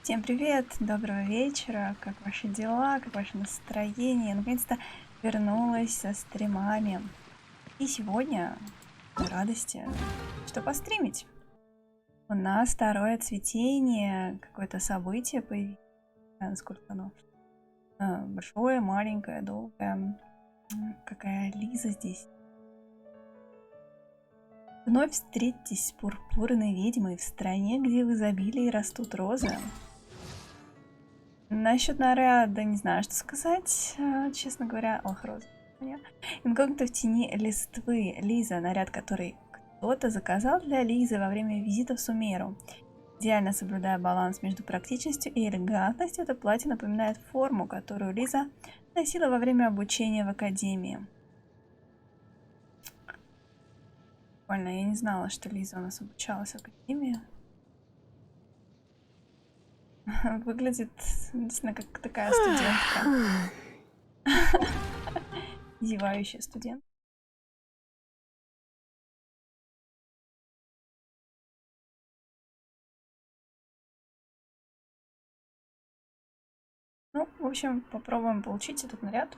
Всем привет, доброго вечера, как ваши дела, как ваше настроение? Я наконец-то вернулась со стримами. И сегодня на радости, что постримить. У нас второе цветение, какое-то событие появилось. Не знаю, насколько оно большое, маленькое, долгое. Какая Лиза здесь. Вновь встретитесь с пурпурной ведьмой в стране, где в изобилии растут розы. Насчет наряда не знаю, что сказать, честно говоря. Ох, роза. Инкогнито в тени листвы. Лиза, наряд, который кто-то заказал для Лизы во время визита в Сумеру. Идеально соблюдая баланс между практичностью и элегантностью, это платье напоминает форму, которую Лиза носила во время обучения в академии. Прикольно, я не знала, что Лиза у нас обучалась в академии. Выглядит действительно как такая студентка. Зевающая студент. Ну, в общем, попробуем получить этот наряд.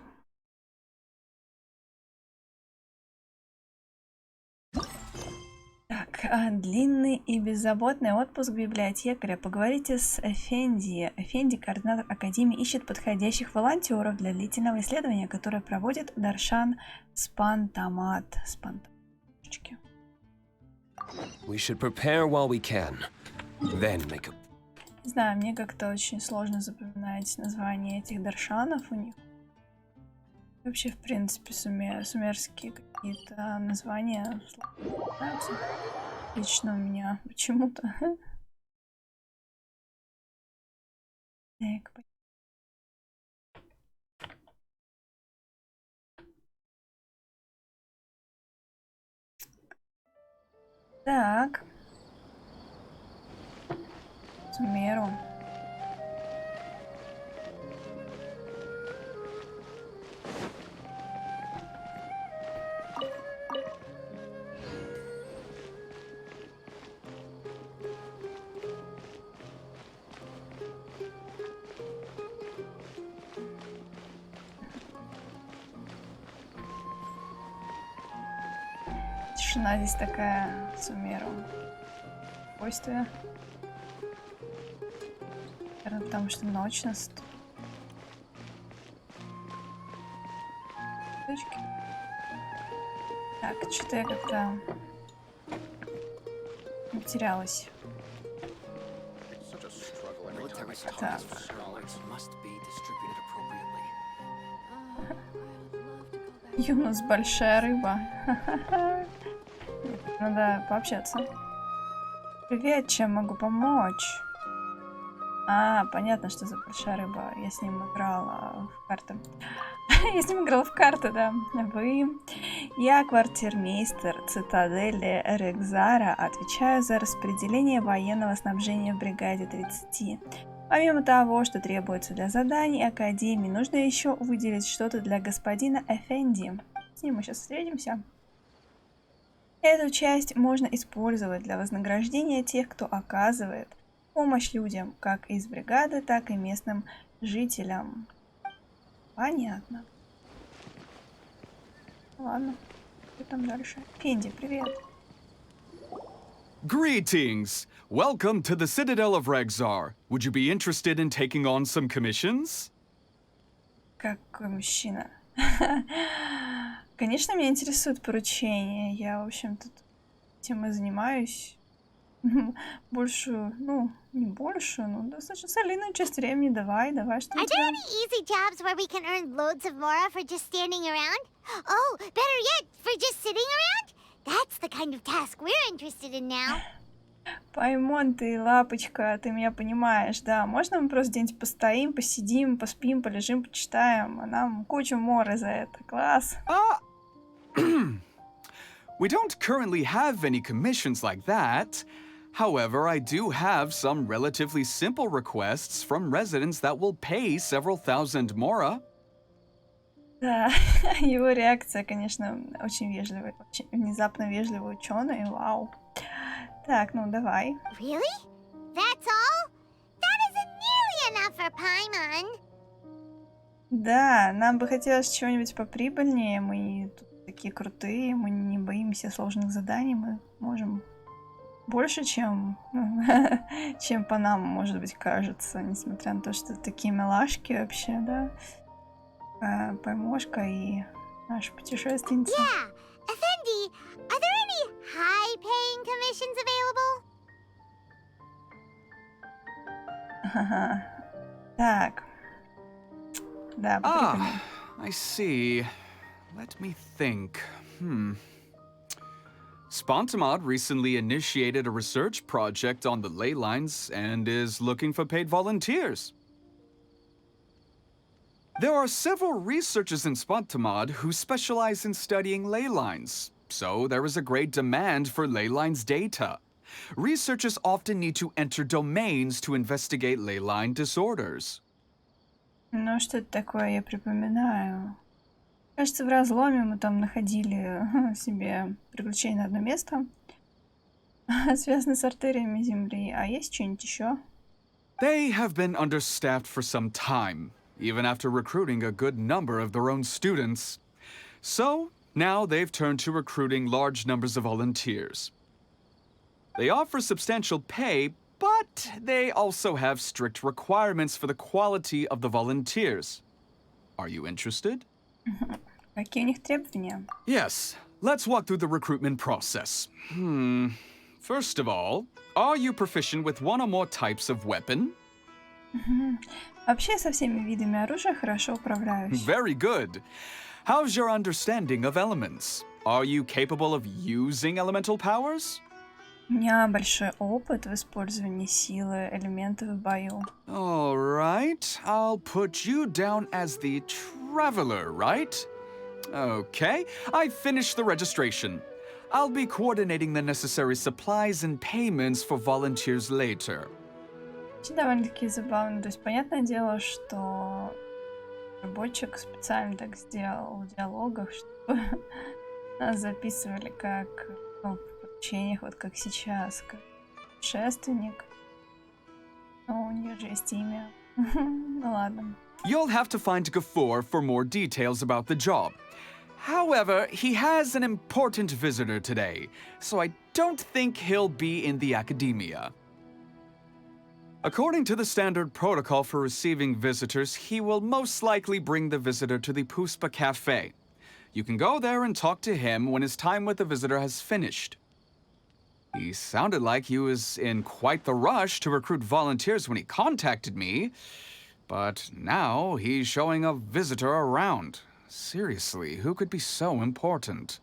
Так, длинный и беззаботный отпуск библиотекаря. Поговорите с Эфенди. Эфенди, координатор Академии, ищет подходящих волонтеров для длительного исследования, которое проводит Даршан Спантамат. Спантаматчики. We should prepare while we can, then make a... Не знаю, мне как-то очень сложно запоминать названия этих даршанов у них. Вообще, в принципе, сумерские какие-то названия нравятся. Лично у меня почему-то. Так, так. Сумеру. Тишина здесь такая, Сумеру. Спокойствие. Наверное, потому что ночь наступила. Так, что-то я как-то потерялась. Так. Юнус, большая рыба. Нет, надо пообщаться. Привет, чем могу помочь? А, понятно, что за большая рыба. Я с ним играла в карты. Я с ним играла в карты, да. Вы. Я квартирмейстер цитадели Рекзара. Отвечаю за распределение военного снабжения в бригаде 30. Помимо того, что требуется для заданий Академии, нужно еще выделить что-то для господина Эфенди. С ним мы сейчас встретимся. Эту часть можно использовать для вознаграждения тех, кто оказывает помощь людям, как из бригады, так и местным жителям. Понятно. Ладно, что там дальше? Фенди, привет. Greetings! Welcome to the Citadel of Regzar. Would you be interested in taking on some commissions? Какой мужчина. Конечно, меня интересует поручение. Я, в общем-то, этим и занимаюсь. Большую, ну, не большую, но достаточно солидную часть времени. Давай, что Are there any easy jobs where we can earn loads of mora for just standing around? Oh, better yet, for just sitting around? That's the kind of task we're interested in now. Паймон, ты лапочка, ты меня понимаешь, да. Можно мы просто где-нибудь постоим, посидим, поспим, полежим, почитаем, а нам кучу моры за это. Класс. We don't currently have any commissions like that. However, I do have some relatively simple requests from residents that will pay several thousand mora. Да, его реакция, конечно, очень вежливая, очень внезапно вежливый ученый, вау. Так, ну давай. Really? That's all? That isn't nearly enough for Paimon. Да, нам бы хотелось чего-нибудь поприбыльнее, мы тут такие крутые, мы не боимся сложных заданий, мы можем больше, чем, чем по нам, может быть, кажется, несмотря на то, что такие милашки вообще, да. Поймошка и наша путешественница. Yeah. Effendi, are there any high-paying commissions available? Ага. Так. Да, поприбыльнее. I see. Let me think. Spontamod recently initiated a research project on the ley lines and is looking for paid volunteers. There are several researchers in Spontamod who specialize in studying ley lines, so there is a great demand for ley lines data. Researchers often need to enter domains to investigate ley line disorders. Ну, что это такое, я припоминаю. Кажется, в разломе мы там находили себе приключение на одно место, связанное с артериями Земли. А есть что-нибудь еще? They have been understaffed for some time, even after recruiting a good number of their own students. So, now they've turned to recruiting large numbers of volunteers. They offer substantial pay, but they also have strict requirements for the quality of the volunteers. Are you interested? Какие у них требования? Yes, let's walk through the recruitment process. First of all, are you proficient with one or more types of weapon? Вообще со всеми видами оружия хорошо управляюсь. Very good. How's your understanding of elements? Are you capable of using elemental powers? У меня большой опыт в использовании силы элементов в бою. All right, I'll put you down as the traveler, right? Okay, I finished the registration. I'll be coordinating the necessary supplies and payments for volunteers later. Очень довольно-таки забавно. То есть, понятное дело, что разработчик специально так сделал в диалогах, чтобы нас записывали как в поручениях, вот как сейчас, как путешественник. Но у нее же есть имя. Ну ладно. You'll have to find Gafoor for more details about the job. However, he has an important visitor today, so I don't think he'll be in the academia. According to the standard protocol for receiving visitors, he will most likely bring the visitor to the Puspa Cafe. You can go there and talk to him when his time with the visitor has finished. He sounded like he was in quite the rush to recruit volunteers when he contacted me, but now he's showing a visitor around. Seriously, who could be so important?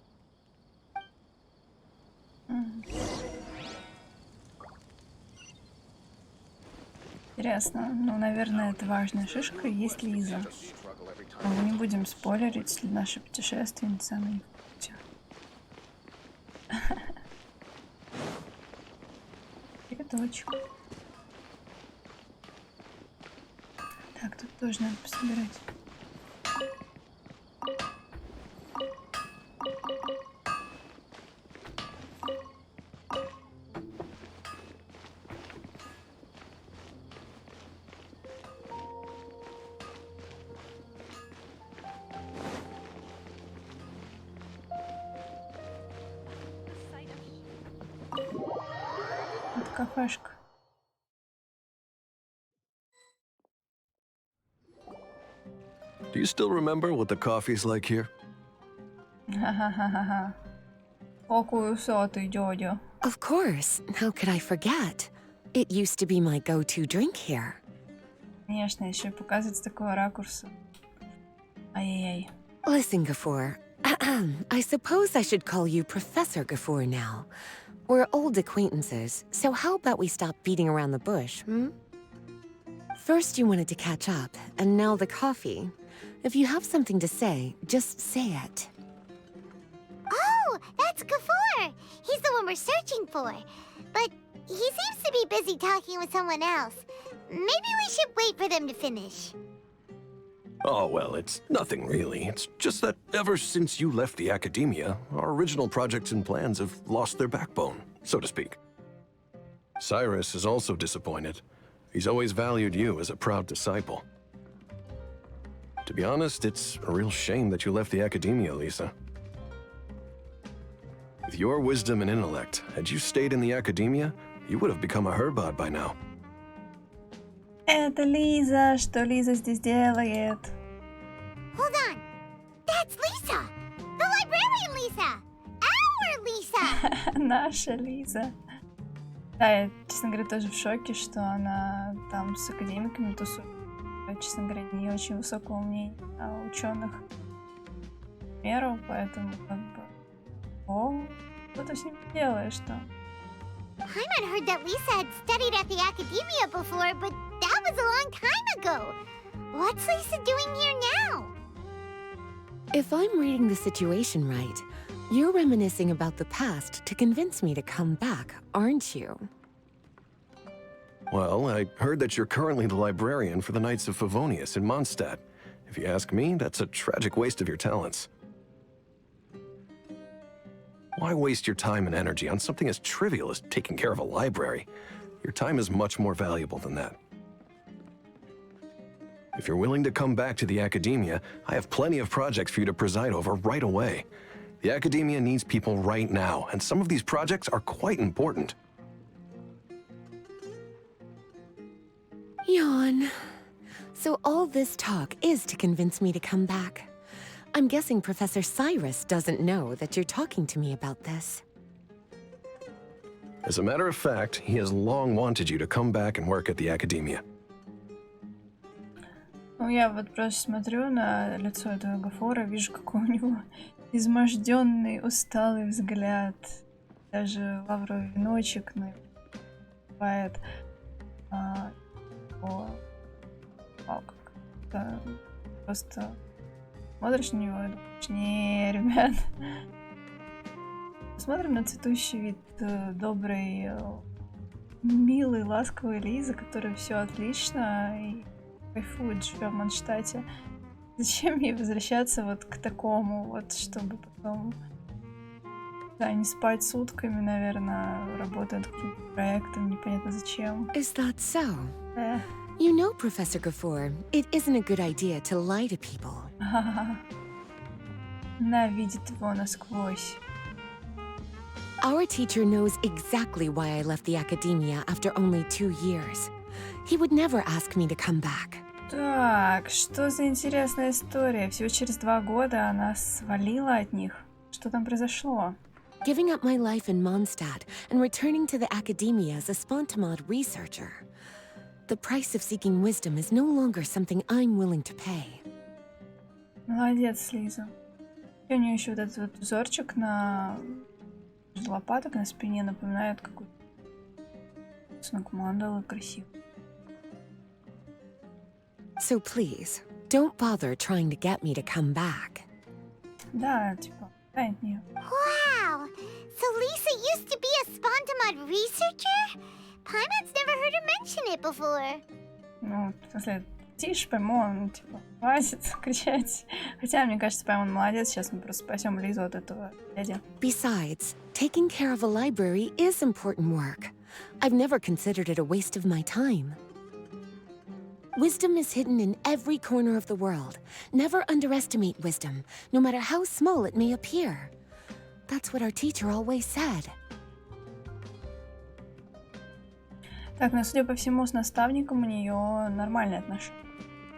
Интересно. Ну, наверное, это важная шишка. Есть Лиза. Но мы не будем спойлерить для нашей путешественницы. Она не в курсе. Цветочек. Так, тут тоже надо пособирать. Это кафешка. Do you still remember what the coffee's like here? Ха-ха-ха-ха. Какой усатый дядя. Of course. How could I forget? It used to be my go-to drink here. Конечно, еще и показывать с такого ракурса. Ай-яй-яй. Listen, Gafoor. I suppose I should call you Professor Gafoor now. We're old acquaintances, so how about we stop beating around the bush, First you wanted to catch up, and now the coffee. If you have something to say, just say it. Oh, that's Gafoor. He's the one we're searching for. But he seems to be busy talking with someone else. Maybe we should wait for them to finish. Oh, well, it's nothing really. It's just that ever since you left the academia, our original projects and plans have lost their backbone, so to speak. Cyrus is also disappointed. He's always valued you as a proud disciple. To be honest, it's a real shame that you left the academia, Lisa. With your wisdom and intellect, had you stayed in the academia, you would have become a herbad by now. Это Лиза. Что Лиза здесь делает? Hold on. That's Lisa! The librarian Lisa! Our Lisa! Наша Лиза. Да, я, честно говоря, тоже в шоке, что она там с академиками тусует. Я, честно говоря, не очень высокого мнения о ученых меру, поэтому как бы... О, что ты с ним делаешь-то? Paimon heard that Lisa had studied at the academia before, but that was a long time ago. What's Lisa doing here now? If I'm reading the situation right, you're reminiscing about the past to convince me to come back, aren't you? Well, I heard that you're currently the librarian for the Knights of Favonius in Mondstadt. If you ask me, that's a tragic waste of your talents. Why waste your time and energy on something as trivial as taking care of a library? Your time is much more valuable than that. If you're willing to come back to the academia, I have plenty of projects for you to preside over right away. The academia needs people right now, and some of these projects are quite important. Yawn. So all this talk is to convince me to come back. I'm guessing Professor Cyrus doesn't know that you're talking to me about this. As a matter of fact, he has long wanted you to come back and work at the academia. Ну, я вот просто смотрю на лицо этого Гафора, вижу, какой у него изможденный, усталый взгляд. Даже лавровый веночек бывает. Как-то просто смотришь на него и думаешь, не, ребят. Посмотрим на цветущий вид доброй, милой, ласковой Лизы, которой все отлично и кайфует, живя в Манштате. Зачем ей возвращаться вот к такому, вот, чтобы потом, да, не спать сутками, наверное, работая над каким-то проектом, непонятно зачем. Is that so? You know, Professor Gafoor, it isn't a good idea to lie to people. Она видит его насквозь. Our teacher knows exactly why I left the academia after only 2 years. He would never ask me to come back. Так, что за интересная история? Всего через 2 года она свалила от них. Что там произошло? Giving up my life in Mondstadt and returning to the academia as a spontamod researcher. The price of seeking wisdom is no longer something I'm willing to pay. Молодец, Лиза. И у нее еще вот этот вот узорчик на лопаток на спине напоминает какой-то рисунок мандалы, красивый. So please, don't bother trying to get me to come back. Да, типа, дай от нее. Wow! So Lisa used to be a spontamod researcher? Paimon's never heard her mention it before. Ну, в смысле, тише, Паймон, типа, хватит кричать. Хотя, мне кажется, Паймон молодец, сейчас мы просто спасем Лизу от этого дяди. Besides, taking care of a library is important work. I've never considered it a waste of my time. Wisdom is hidden in every corner of the world. Never underestimate wisdom, no matter how small it may appear. That's what our teacher always said. Так, ну, судя по всему, с наставником у нее нормальные отношения.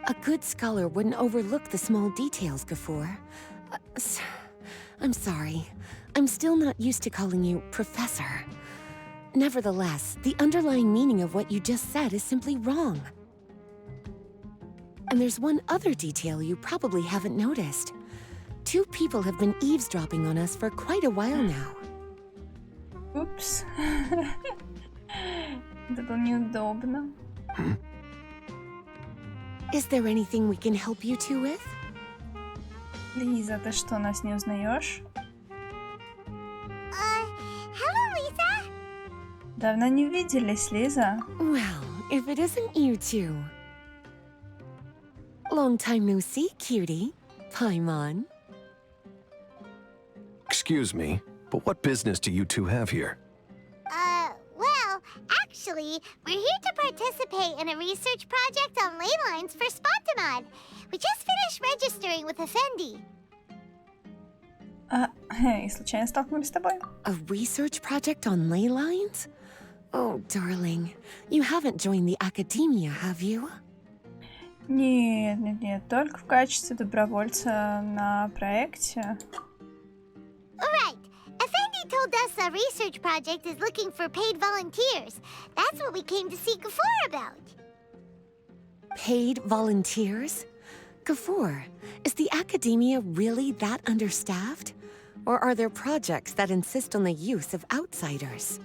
A good scholar wouldn't overlook the small details, Gafoor. I'm sorry. I'm still not used to calling you Professor. Nevertheless, the underlying meaning of what you just said is simply wrong. And there's one other detail you probably haven't noticed. 2 people have been eavesdropping on us for quite a while now. Упс. Это было неудобно. Is there anything we can help you two with? Лиза, ты что, нас не узнаешь? Hello, Lisa? Давно не виделись, Лиза. Well, if it isn't you two. Long time no see, cutie. Paimon. Excuse me, but what business do you two have here? Well, actually, we're here to participate in a research project on ley lines for Spontamod. We just finished registering with Effendi. И случайно столкнулись с тобой? A research project on ley lines? Oh, darling. You haven't joined the academia, have you? Нет, только в качестве добровольца на проекте. Alright, Effendi told us a research project is looking for paid volunteers. That's what we came to see Gafur about. Paid volunteers? Gafur, is the academia really that understaffed? Or are there projects that insist on the use of outsiders?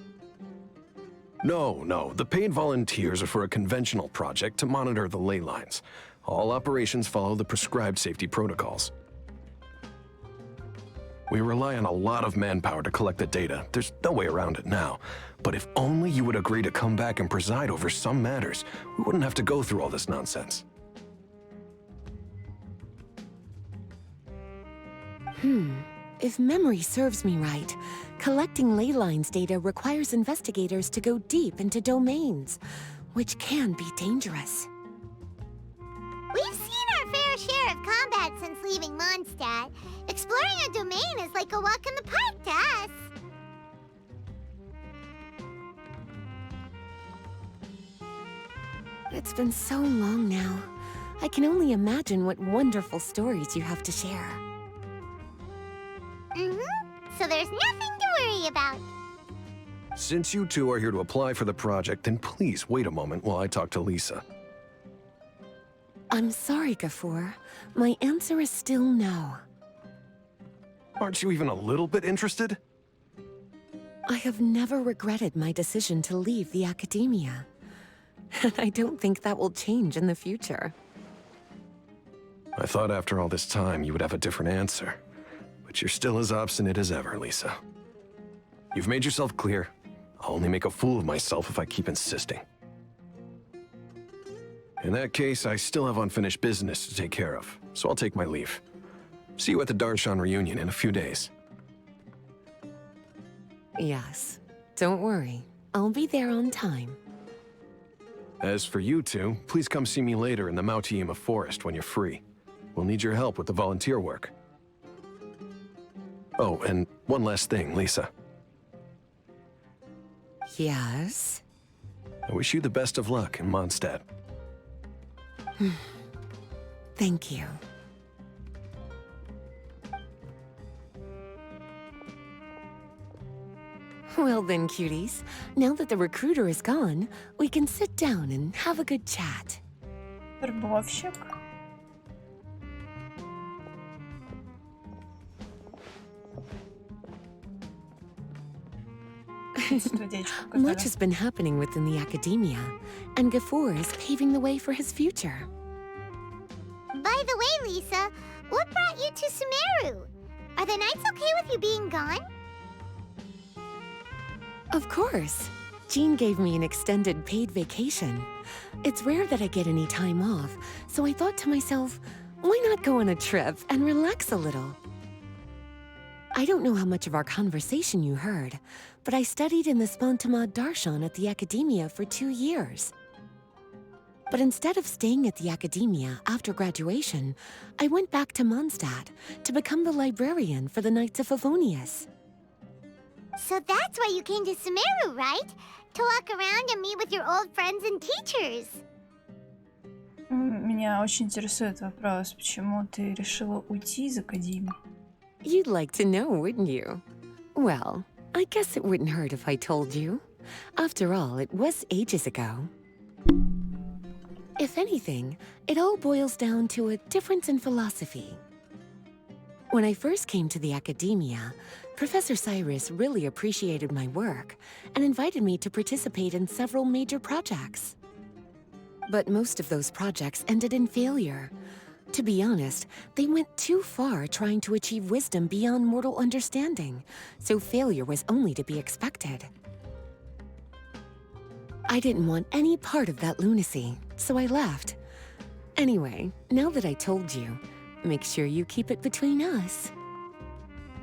No, the paid volunteers are for a conventional project to monitor the ley lines. All operations follow the prescribed safety protocols. We rely on a lot of manpower to collect the data. There's no way around it now. But if only you would agree to come back and preside over some matters, we wouldn't have to go through all this nonsense. If memory serves me right, collecting ley lines data requires investigators to go deep into domains, which can be dangerous. We've seen our fair share of combat since leaving Mondstadt. Exploring a domain is like a walk in the park to us. It's been so long now. I can only imagine what wonderful stories you have to share. So there's nothing to worry about. Since you two are here to apply for the project, then please wait a moment while I talk to Lisa. I'm sorry, Gafur. My answer is still no. Aren't you even a little bit interested? I have never regretted my decision to leave the academia. And I don't think that will change in the future. I thought after all this time you would have a different answer. But you're still as obstinate as ever, Lisa. You've made yourself clear. I'll only make a fool of myself if I keep insisting. In that case, I still have unfinished business to take care of, so I'll take my leave. See you at the Darshan reunion in a few days. Yes. Don't worry. I'll be there on time. As for you two, please come see me later in the Mautiima forest when you're free. We'll need your help with the volunteer work. Oh, and one last thing, Lisa. Yes? I wish you the best of luck in Mondstadt. Thank you. Well then, cuties. Now that the recruiter is gone, we can sit down and have a good chat. Вербовщик. Much has been happening within the academia, and Gafur is paving the way for his future. By the way, Lisa, what brought you to Sumero? Are the Knights okay with you being gone? Of course. Jean gave me an extended paid vacation. It's rare that I get any time off, so I thought to myself, why not go on a trip and relax a little? I don't know how much of our conversation you heard, but I studied in the Spontamod Darshan at the academia for 2 years. But instead of staying at the academia after graduation, I went back to Mondstadt to become the librarian for the Knights of Favonius. So that's why you came to Sumero, right? To walk around and meet with your old friends and teachers. Меня очень интересует вопрос, почему ты решила уйти из академии? You'd like to know, wouldn't you? Well, I guess it wouldn't hurt if I told you. After all, it was ages ago. If anything, it all boils down to a difference in philosophy. When I first came to the academia, Professor Cyrus really appreciated my work and invited me to participate in several major projects. But most of those projects ended in failure. To be honest, they went too far trying to achieve wisdom beyond mortal understanding, so failure was only to be expected. I didn't want any part of that lunacy, so I left. Anyway, now that I told you, make sure you keep it between us.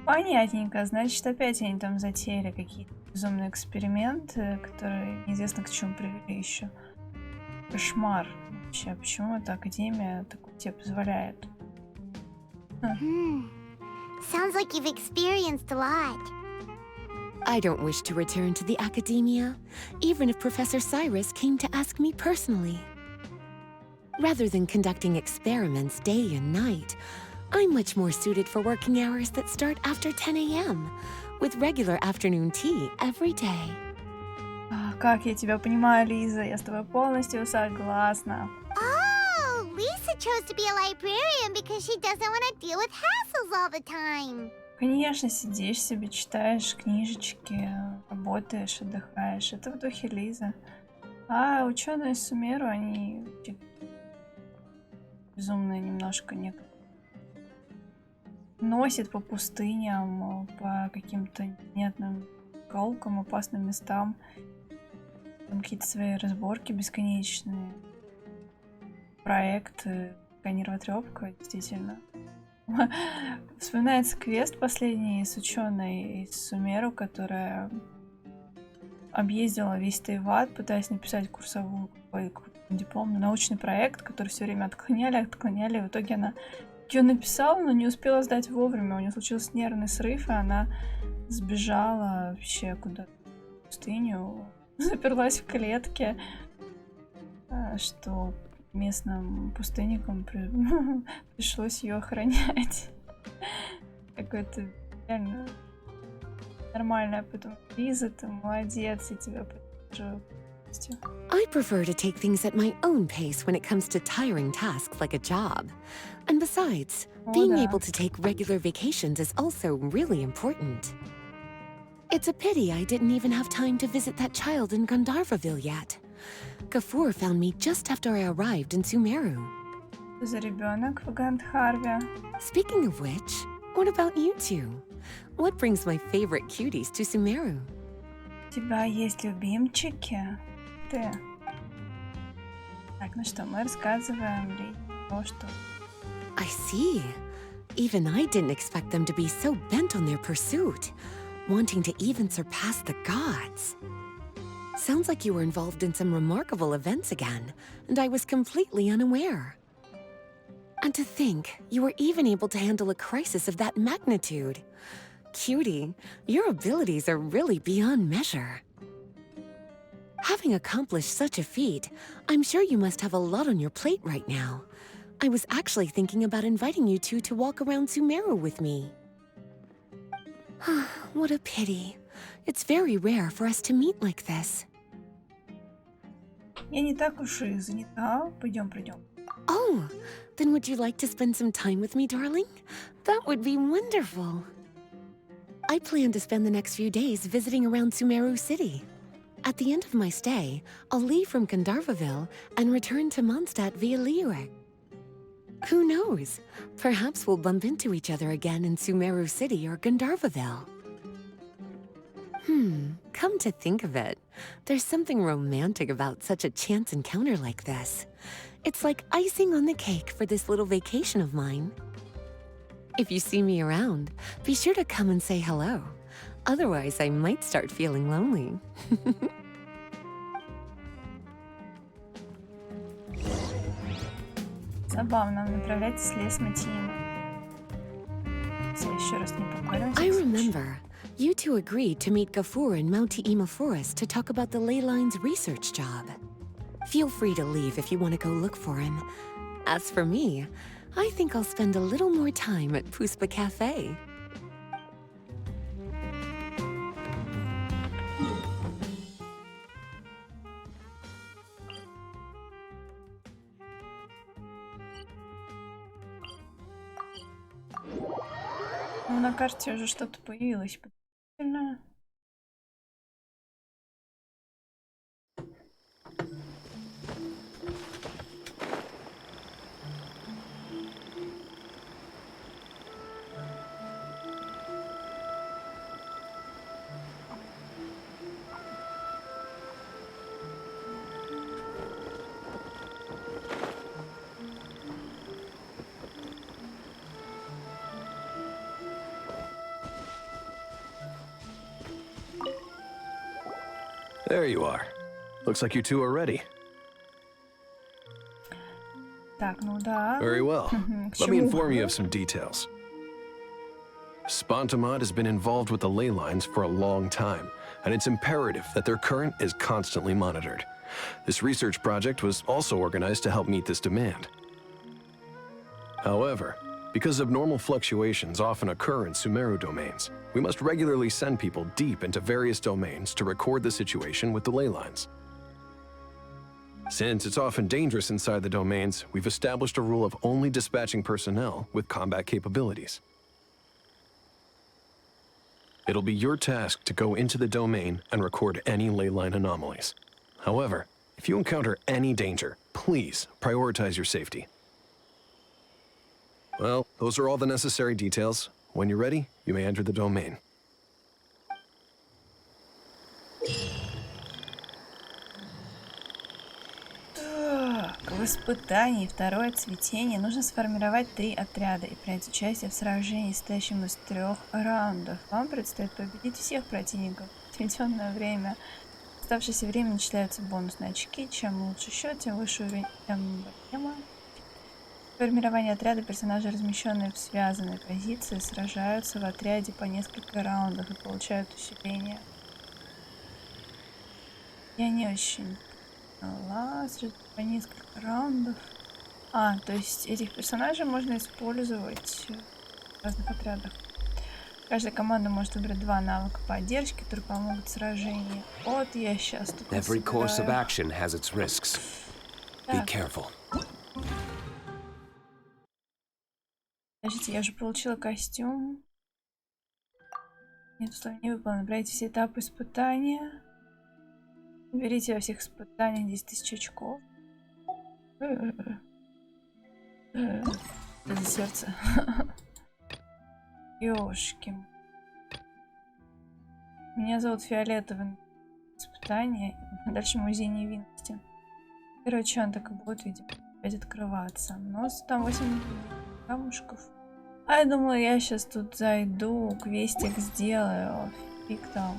Понятненько. Значит, опять они там затеяли какие-то безумные эксперименты, которые неизвестно к чему привели еще. Кошмар. Вообще, почему эта академия такое тебе позволяет? Sounds like you've experienced a lot. I don't wish to return to the academia, even if Professor Cyrus came to ask me personally. Rather than conducting experiments day and night, I'm much more suited for working hours that start after 10 a.m., with regular afternoon tea every day. Как я тебя понимаю, Лиза, я с тобой полностью согласна. Oh, Lisa chose to be a librarian because she doesn't want to deal with hassles all the time. Конечно, сидишь себе, читаешь книжечки, работаешь, отдыхаешь. Это в духе Лизы. А ученые из Сумеру, они безумные немножко некоторые. Носит по пустыням, по каким-то непонятным галкам, опасным местам. Там какие-то свои разборки бесконечные. Проекты, такая нервотрепка, действительно. Вспоминается квест последний с ученой из Сумеру, которая объездила весь Тайвань, пытаясь написать курсовую дипломный научный проект, который все время отклоняли. В итоге она ее написала, но не успела сдать вовремя. У нее случился нервный срыв, и она сбежала вообще куда-то в пустыню, заперлась в клетке, что местным пустынникам пришлось ее охранять. Какой-то реально нормальная, потом Лиза, ты молодец, я тебя поддерживаю. I prefer to take things at my own pace when it comes to tiring tasks like a job. And besides, being able to take regular vacations is also really important. It's a pity I didn't even have time to visit that child in Gandharvaville yet. Gafur found me just after I arrived in Sumeru. За ребенок в Гандхарве. Speaking of which, what about you two? What brings my favorite cuties to Sumeru? У тебя есть любимчики? Ты. Так, ну что, мы рассказываем Лизе то, что... I see. Even I didn't expect them to be so bent on their pursuit, wanting to even surpass the gods. Sounds like you were involved in some remarkable events again, and I was completely unaware. And to think, you were even able to handle a crisis of that magnitude. Cutie, your abilities are really beyond measure. Having accomplished such a feat, I'm sure you must have a lot on your plate right now. I was actually thinking about inviting you two to walk around Sumero with me. What a pity. It's very rare for us to meet like this. Я не так уж и занята. Пойдем. Oh, then would you like to spend some time with me, darling? That would be wonderful. I plan to spend the next few days visiting around Sumeru City. At the end of my stay, I'll leave from Gandharvaville and return to Mondstadt via Liyue. Who knows? Perhaps we'll bump into each other again in Sumeru City or Gandharvaville. Come to think of it, there's something romantic about such a chance encounter like this. It's like icing on the cake for this little vacation of mine. If you see me around, be sure to come and say hello. Otherwise, I might start feeling lonely. Забавно, направляйтесь в лес Матима. Еще раз не поговорим. I remember. You two agreed to meet Gafur in Mount Ima Forest to talk about the ley lines research job. Feel free to leave if you want to go look for him. As for me, I think I'll spend a little more time at Puspa Cafe. Ну, на карте уже что-то появилось. Подозрительное. There you are. Looks like you two are ready. Так, ну да. Very well. К Let me чему? inform you of some details. Spontamod has been involved with the ley lines for a long time, and it's imperative that their current is constantly monitored. This research project was also organized to help meet this demand. However, because abnormal fluctuations often occur in Sumero domains, we must regularly send people deep into various domains to record the situation with the ley lines. Since it's often dangerous inside the domains, we've established a rule of only dispatching personnel with combat capabilities. It'll be your task to go into the domain and record any ley line anomalies. However, if you encounter any danger, please prioritize your safety. Well, those are all the necessary details. When you're ready, you may enter the domain. Так, в испытании «Второе цветение» нужно сформировать 3 отряда и принять участие в сражении, состоящем из 3 раундов. Вам предстоит победить всех противников. В отведенное время. В оставшееся время начисляются бонусные очки. Чем лучше счет, тем выше уровень эмблемы. Формирование отряда персонажи, размещенные в связанной позиции, сражаются в отряде по несколько раундов и получают усиление. Я не очень поняла. По несколько раундов. То есть этих персонажей можно использовать в разных отрядах. Каждая команда может выбрать 2 навыка поддержки, которые помогут в сражении. Вот я сейчас тут Every course of насобираю. action has its risks. Be Так, careful. подождите, я же получила костюм. Нет, условия не выполнено. Набирайте все этапы испытания. Берите во всех испытаниях 10 тысяч очков. Это за сердце. Ёшки. Меня зовут Фиолетовый. Испытание. Дальше музей невинности. Короче, он так и будет, видимо, опять открываться. Но там 8 камушков. Я думала, я сейчас тут зайду, квестик сделаю. Фиг там.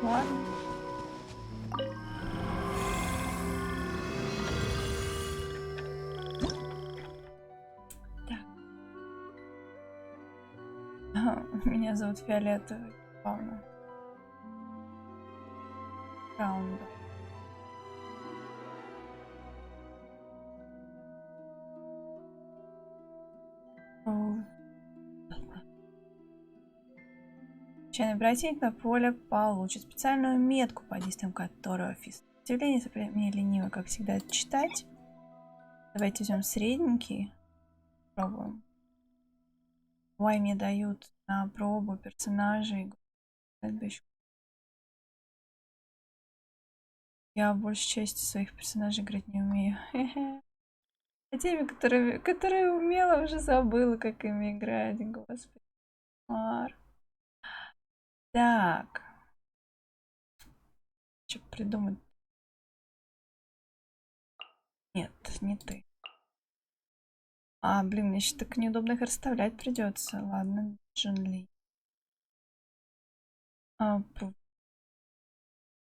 Ладно. Так. Меня зовут Фиолетовый. Главное. Раунд. Случайный противник на поле получит специальную метку, по действиям которого сопротивление мне лениво, как всегда, это читать. Давайте возьмем средненький. Пробуем. Мне дают на пробу персонажей. Я большей части своих персонажей играть не умею. А теми, которые умела, уже забыла, как ими играть. Господи. Так. Что придумать? Нет, не ты. Блин, мне сейчас так неудобно их расставлять придется. Ладно, Джун Ли.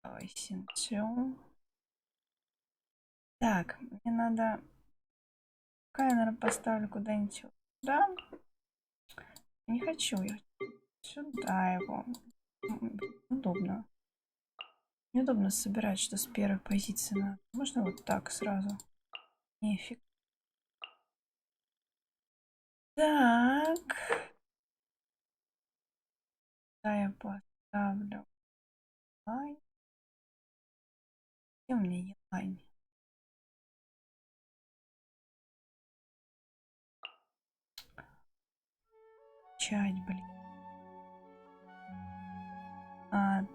Давай Синцю. Так, мне надо... Пока я, наверное, поставлю куда-нибудь сюда. Не хочу я. Сюда его. Удобно. Неудобно собирать, что с первой позиции надо. Можно вот так сразу? Нефиг. Так. Да, я поставлю лайн. Где у меня лайн? Чать, блин.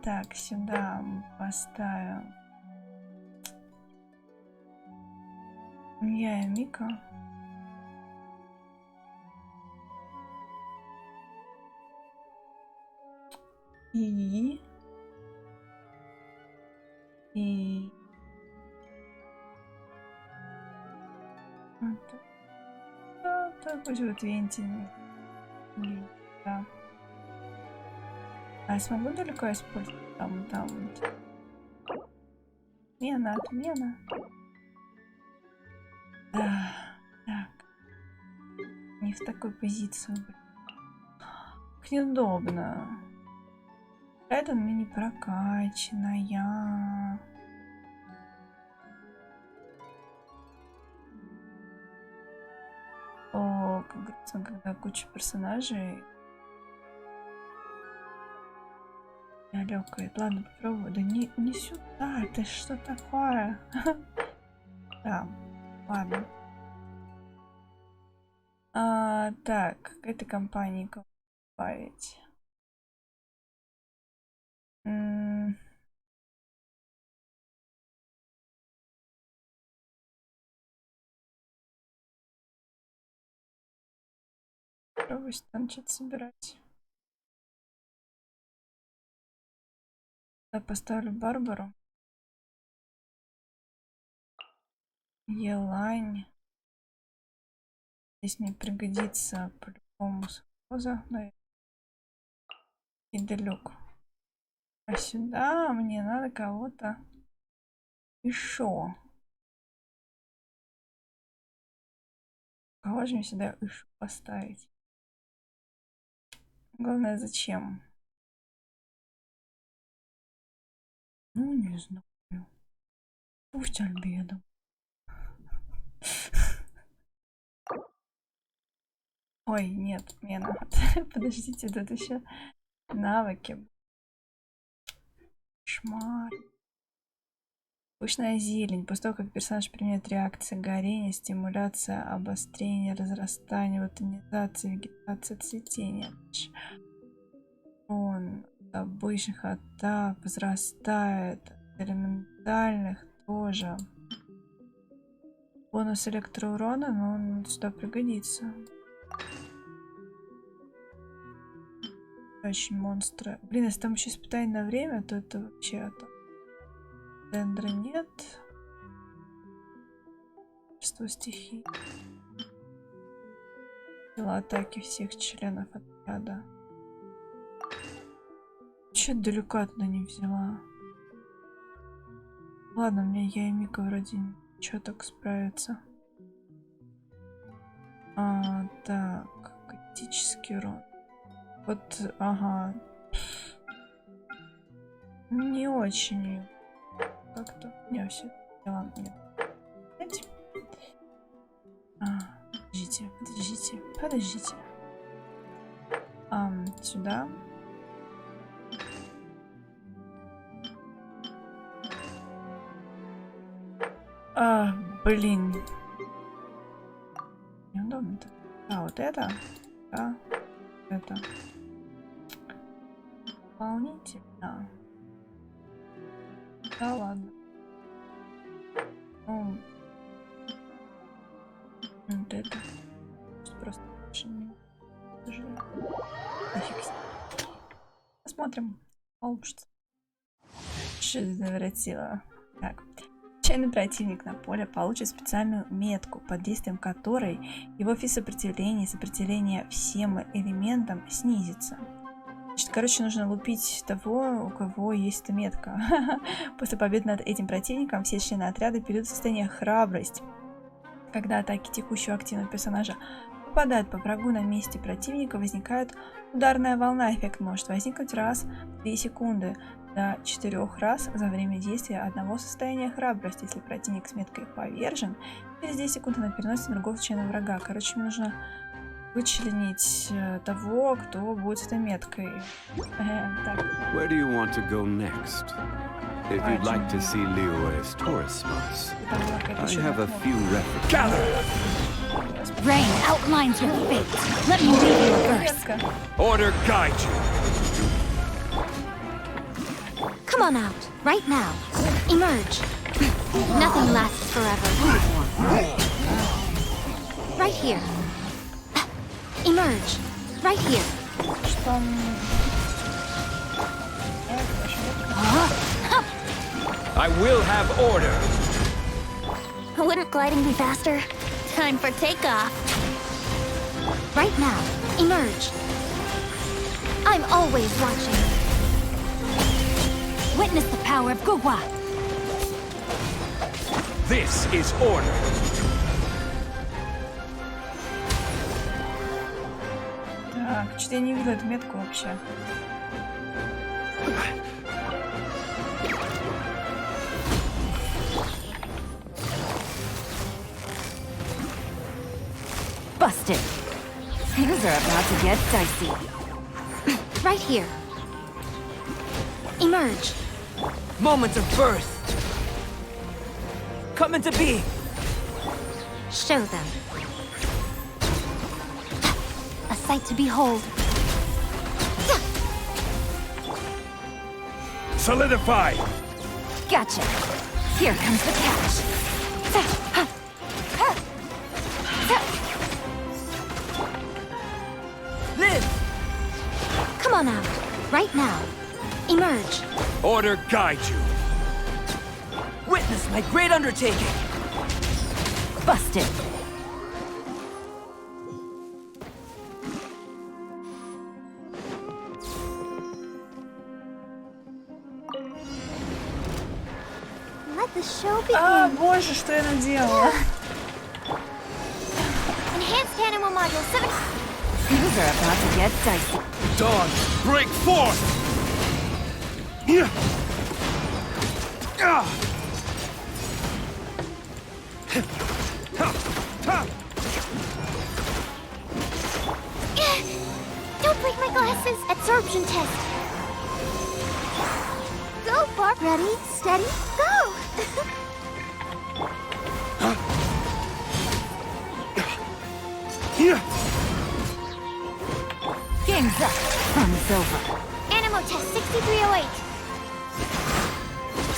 Так, сюда поставим. Я и Мика. И... Так, пусть вот вентиль. Да. А я смогу далеко использовать? Там. Отмена. Да, так. Не в такой позиции. Как неудобно. Это мне не прокачанная. О, как грустно, когда куча персонажей. Я лёкает. Ладно, попробую. Да не сюда. Ты что такое? Да, ладно. Так, к этой компании добавить. Попробуй там что-то собирать. Я поставлю Барбару. Елань. Здесь мне пригодится по-любому схоза. И Делюк. А сюда мне надо кого-то еще. Кого же мне сюда еще поставить? Главное, зачем? Ну, не знаю. Пусть Альбедо. Ой, нет, мне надо. Подождите, тут еще навыки. Кошмар. Пышная зелень. После того, как персонаж применяет реакции горения, стимуляция, обострение, разрастание, ватонизация, вегетация, цветение. Он обычных атак возрастает. Элементальных тоже. Бонус электроурона, но он сюда пригодится. Очень монстры. Блин, если там еще испытание на время, то это вообще-то. Дендра нет. Что стихий. Сила атаки всех членов отряда. Че далеко туда не взяла? Ладно, у меня я и Мика вроде ничего так справится. Так, критический урон. Вот, ага. Не очень. Как-то не все дело. Нет. Подождите. Сюда. Блин. Неудобно-то. Вот это. Да. Это. Дополнительно. Да ладно. Ну. Вот это. Просто не. Посмотрим. Получится. Что завратила. Так. Случайный противник на поле получит специальную метку, под действием которой его фи сопротивление и сопротивление всем элементам снизится. Значит, короче, нужно лупить того, у кого есть эта метка. После победы над этим противником все члены отряда перейдут в состояние храбрость. Когда атаки текущего активного персонажа попадают по врагу на месте противника, возникает ударная волна. Эффект может возникнуть раз в 2 секунды. До 4 раз за время действия одного состояния храбрости. Если противник с меткой повержен, через 10 секунд она переносит на другого члена врага. Короче, мне нужно вычленить того, кто будет с этой меткой. Так. Where do you want to go next? If you'd like to see Leo at his tourist spots, I have a few references. Gather! Rain outlines your fate. Let me read you a verse. Order guide you. Come on out, right now. Emerge. Nothing lasts forever. Right here. Emerge. Right here. I will have order. Wouldn't gliding be faster? Time for takeoff. Right now. Emerge. I'm always watching. Witness the power of Gugwa. This is order. Так, что-то я не видела эту метку вообще. Busted. Things are about to get dicey. Right here. Emerge. Moment of birth. Come into being. Show them. A sight to behold. Solidify. Gotcha. Here comes the catch. Live. Come on out. Right now. Emerge. Order guide you. Witness my great undertaking. Busted. Let the show begin. А, боже, что я наделала? Enhanced animal module 7. Things are about to get dicey. Dawn, break forth. Yeah. Ah. Don't break my glasses. Absorption test. Go, Barb. Ready, steady, go. Yeah. Game's up. Fun's over. Animal test 6308.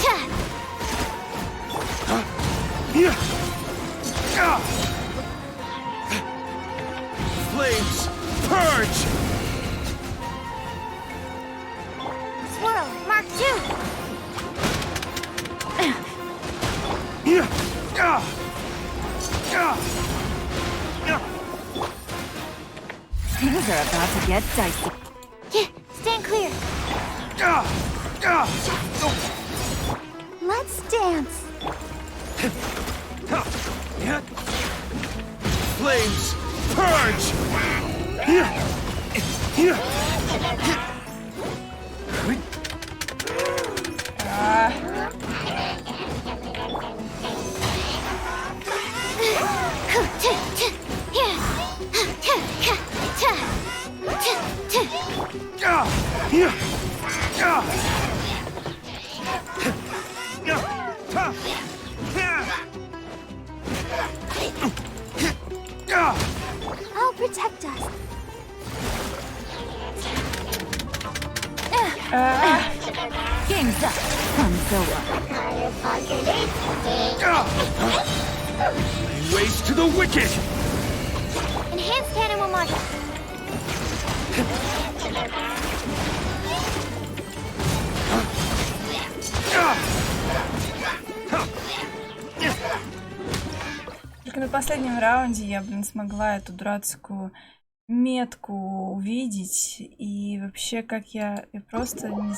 Ta. Yeah. Ah. Flames, purge. Swirl, Mark 2. Yeah. Ah. Ah. Ah. Things are about to get dicey. Yeah, stand clear. Ah. Ah. Let's dance. Yeah. Flames, purge. Yeah. Yeah. Ah. Yeah. Ah. Yeah. Ah. I'll protect us. Game's up. Fun's over. Ways to the wicked. Enhanced animal module. Только на последнем раунде я, смогла эту дурацкую метку увидеть. И вообще, как я просто не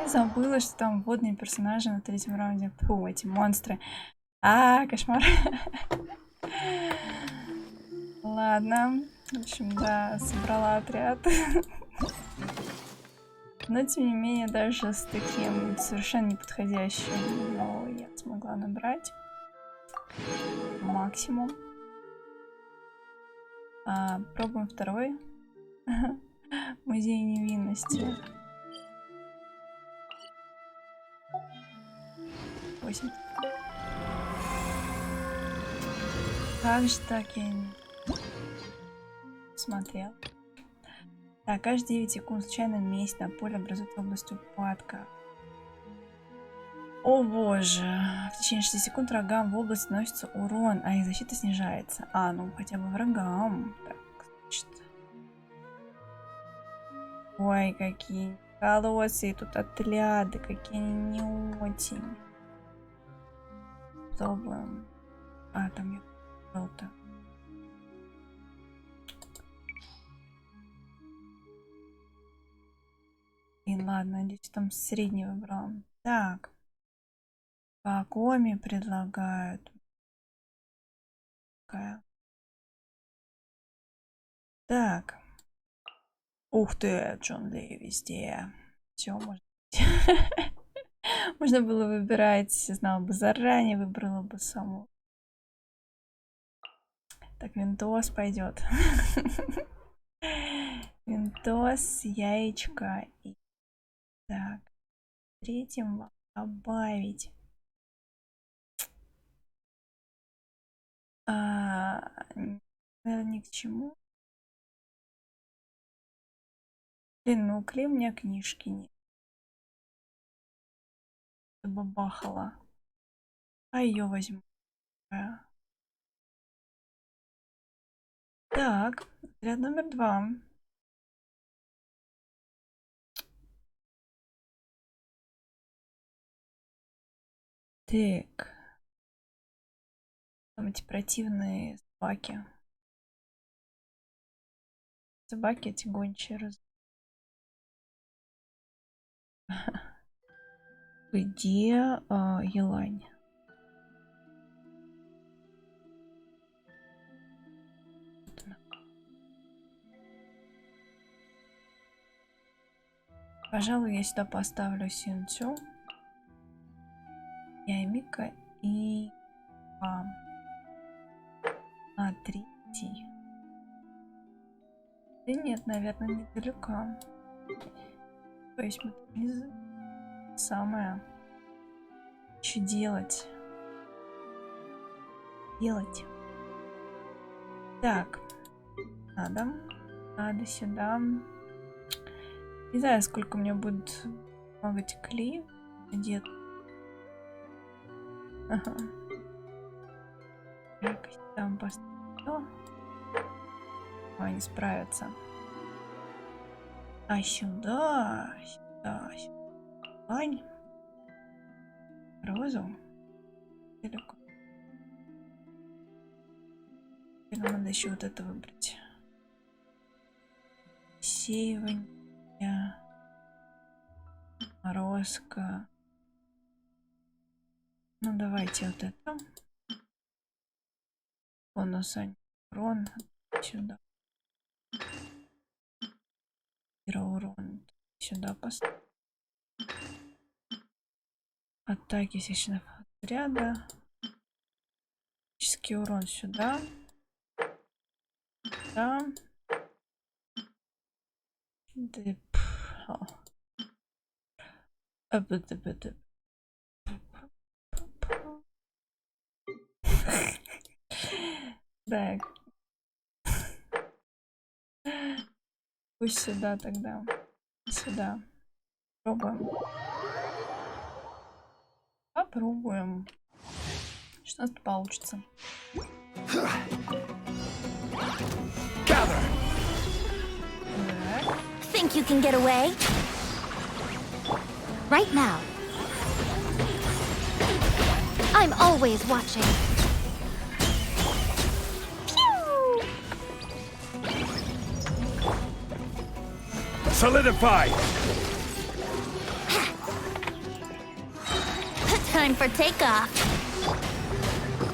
забыла, что там водные персонажи на третьем раунде. Фу, эти монстры. А, кошмар. Ладно. В общем, да, собрала отряд. Но, тем не менее, даже с таким совершенно неподходящим, но я смогла набрать максимум. Пробуем второй. Музей невинности. 8. Как же так я не смотрел? Так, каждые 9 секунд в случайном месте на поле образуется область упадка. О боже. В течение 6 секунд врагам в область наносится урон, а их защита снижается. А, ну хотя бы врагам. Так, значит. Ой, какие колоссы, тут отряды, какие они не очень. Пробуем. А, там я желтая. И ладно, надеюсь, там средний выбрала. Так. Коми предлагают. Так. Ух ты, Джон Ли везде. Все можно. Можно было выбирать, знала бы заранее, выбрала бы саму. Так, Винтос пойдет. Винтос, яичко. И... Так. Третьим добавить. Наверное, ни к чему. Блин, ну клей у меня книжки нет. Бабахала. А ее возьму. Так, отряд номер 2. Так. Там эти противные собаки. Собаки эти гончие. Где Елань? Пожалуй, я сюда поставлю Синцю, Ямика и третий. Да нет, наверное, недалеко. То есть мы не самое. Что делать? Так. Надо сюда. Не знаю, сколько мне будет много клей. Где-то. Ага. Там поставлю. Они справятся. А сюда. Лань. Розу. Далеко. Теперь надо еще вот это выбрать. Сеивание. Морозка. Ну давайте вот это. Бонус урон. Сюда. Урон. Сюда поставим. Атаки священных отряда. Физический урон сюда. Да. Так. Пусть сюда тогда. Сюда. Попробуем. Что у нас получится. Think you can get away? Right now. I'm always watching. Pew! Solidify! Time for takeoff.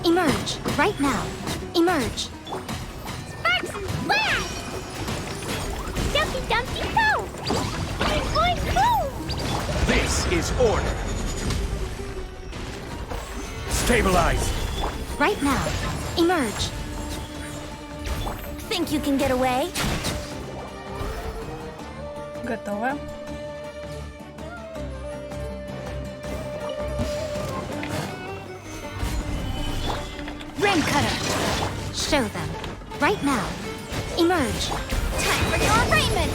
Emerge. Right now. Emerge. Sparks and splash! Dumpty Dumpty Poo! I'm going boom! This is order. Stabilize. Right now. Emerge. Think you can get away? Готово. Rain cutter. Show them. Right now. Emerge. Time for your arraignment.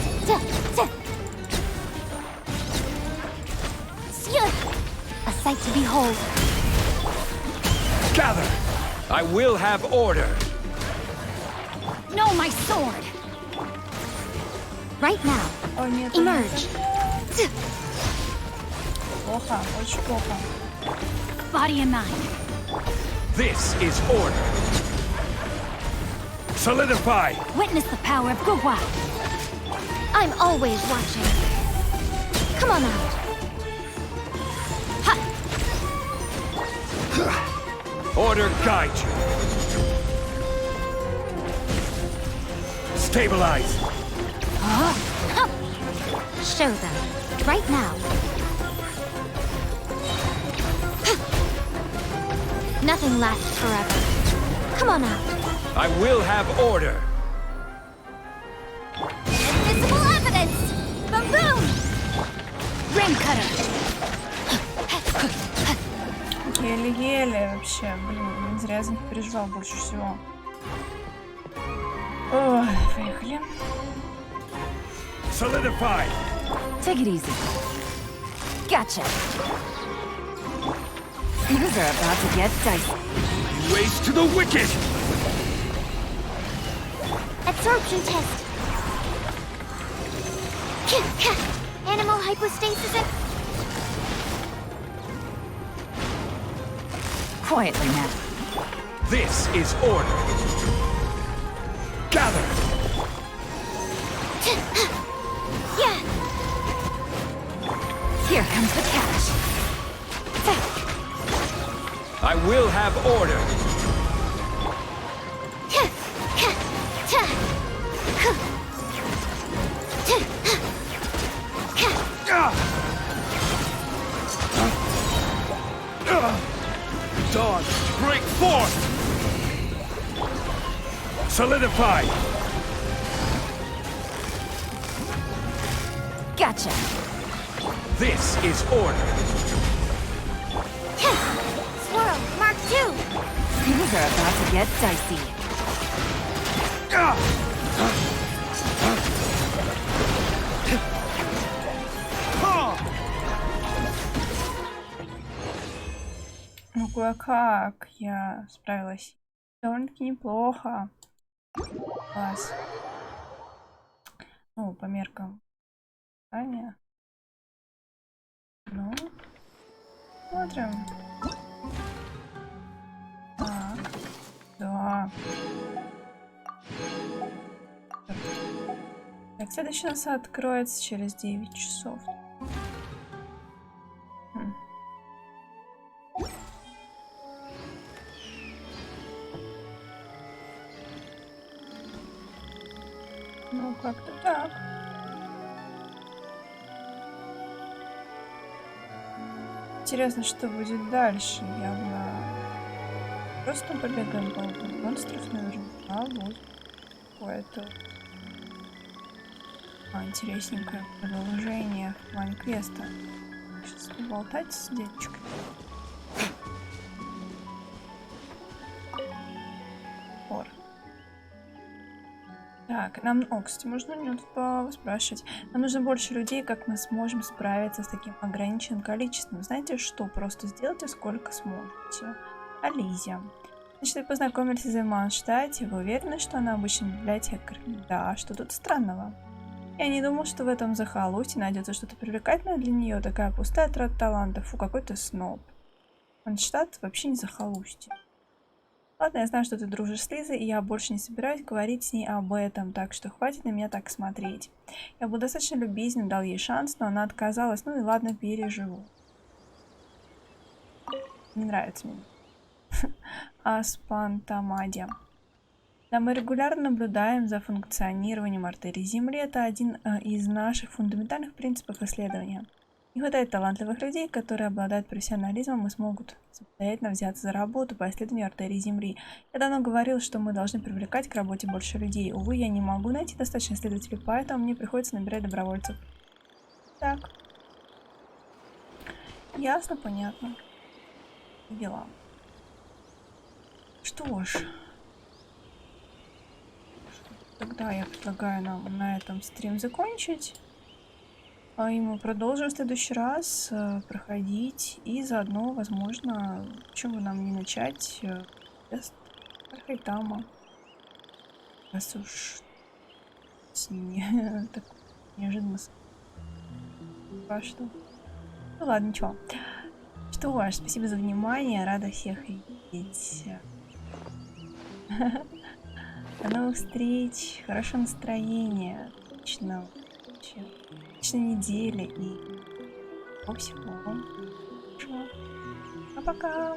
A sight to behold. Gather. I will have order. No, my sword. Right now. О, нет, Emerge. Плохо, очень плохо. Body and mind. This is order. Solidify. Witness the power of Gugwa. I'm always watching. Come on out. Order guide you. Stabilize. Show them. Right now. Nothing lasts forever. Come on out. I will have order. Invisible evidence! Boom boom! Ring cutter! Еле-еле вообще. Блин, зря за них переживал больше всего. Ой, поехали. Solidify. Take it easy. Gotcha. Things are about to get dicey. Ways to the wicked. Absorption test. Animal hypostasis. Quietly now. This is order. Gather. Yeah. Here comes the catch. I will have order. Dawn, break forth! Solidify! Gotcha. This is order. Swirl, Mark 2. Things are about to get dicey. Ну кое-как я справилась. Довольно-таки неплохо. Класс. Ну, по меркам. Аня. Ну, смотрим. Так. Да. Так, следующий у нас откроется через 9 часов. Ну, как-то так. Интересно, что будет дальше. Явно просто побегаем по монстров, наверняка будет какое-то интересненькое продолжение в плане квеста. Сейчас поболтать с девочкой. Пор. Так, нам... О, кстати, можно у него тут спрашивать. Нам нужно больше людей, как мы сможем справиться с таким ограниченным количеством. Знаете что? Просто сделайте сколько сможете. А Лизе. Значит, вы познакомились в Манштате. Вы уверены, что она обычный библиотекарь? Да, что тут странного? Я не думал, что в этом захолустье найдется что-то привлекательное для нее. Такая пустая трата талантов. Фу, какой-то сноб. Манштат вообще не захолустье. Ладно, я знаю, что ты дружишь с Лизой, и я больше не собираюсь говорить с ней об этом, так что хватит на меня так смотреть. Я был достаточно любезен, дал ей шанс, но она отказалась. Ну и ладно, переживу. Не нравится мне. Аспантамадия. Да, мы регулярно наблюдаем за функционированием артерий Земли. Это один из наших фундаментальных принципов исследования. Не хватает талантливых людей, которые обладают профессионализмом и смогут самостоятельно взяться за работу по исследованию артерий Земли. Я давно говорил, что мы должны привлекать к работе больше людей. Увы, я не могу найти достаточно исследователей, поэтому мне приходится набирать добровольцев. Так. Ясно, понятно. Дела. Что ж. Тогда я предлагаю нам на этом стрим закончить. И мы продолжим в следующий раз проходить. И заодно, возможно, почему бы нам не начать тест Архайтама. Раз уж с ними так неожиданно. Что? Ну ладно, ничего. Что ж, спасибо за внимание. Рада всех видеть. До новых встреч. Хорошего настроения. Отличной недели. И всего вам хорошего. Пока-пока.